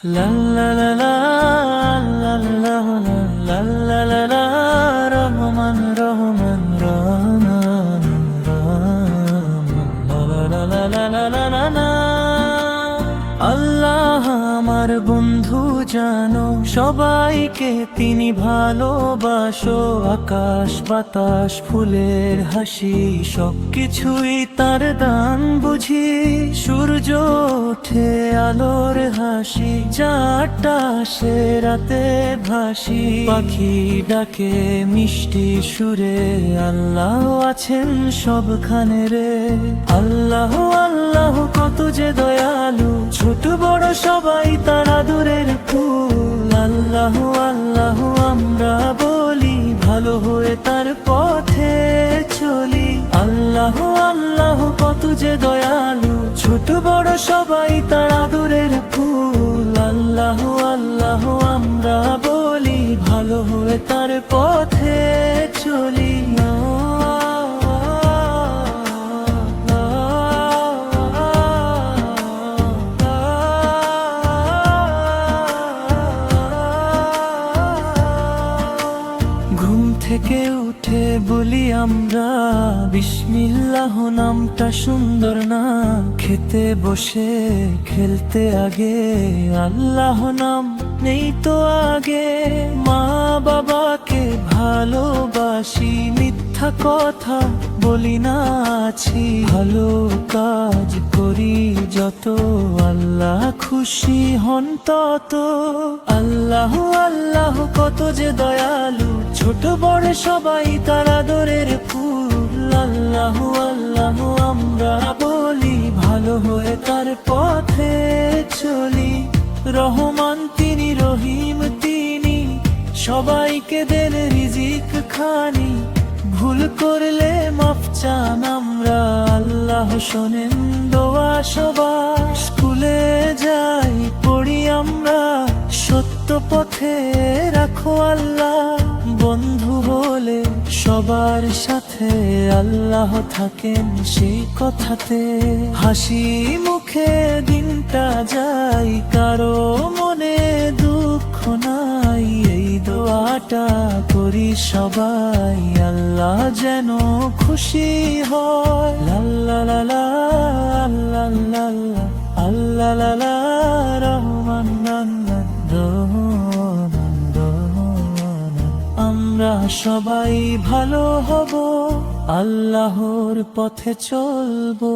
লা লা লা লা লা লা লা লা লা লা রহমান রহমান রহমান লা লা লা লা লা লা লা লা। আল্লাহ আমার বন্ধু জানো, সবাইকে তিনি ভালোবাসো। আকাশ বাতাস ফুলের হাসি সবকিছুই তার দান বুঝি। সূর্য ওঠে আলোর হাসি, চারটা সে রাতে ভাসি। পাখি ডাকে মিষ্টি সুরে, আল্লাহ আছেন সবখানে রে। আল্লাহ আল্লাহ কত যে দয়ালু, ছোট বড় সবাই তার আদরের ফুল। আল্লাহ আল্লাহ আমরা বলি, ভালো হয়ে তার পথে চলি। আল্লাহ আল্লাহ কত যে দয়ালু, ছোট বড় সবাই তার আদরের ফুল। আল্লাহ আল্লাহ আমরা বলি, ভালো হয়ে তার পথে চলি। ঘুম থেকে উঠে বলি আমরা বিসমিল্লাহ, নামটা সুন্দর না? খেতে বসে খেলতে আগে আল্লাহ নাম নেই তো আগে। মা বাবাকে ভালোবাসি, মিথ্যা কথা বলি না আছি। ভালো কাজ করি যত, আল্লাহ খুশি হন তত। আল্লাহ আল্লাহ কত যে দয়ালু, ছোট বড় সবাই তার আদরের ফুল। আল্লাহ আল্লাহ আমরা বলি, ভালো হয়ে তার পথে চলি। রহমান তিনি, রহিম তিনি, সবাইকে দেন রিজিক খানি। ভুল করলে মাফ চান আমরা, আল্লাহ শোনেন দোয়া সবার। স্কুলে যাই পড়ি আমরা, সত্য পথে রাখো আল্লাহ। বন্ধু বলে সবার সাথে, আল্লাহ থাকেন সেই কথাতে। হাসি মুখে দিনটা যাই, কারো মনে দুঃখ নাই। এই দোয়াটা করি সবাই, আল্লাহ যেন খুশি হয়। লাল্লা লালা আল্লাহ আল্লাহ লালা রহমান আমরা সবাই ভালো হব, আল্লাহর পথে চলবো।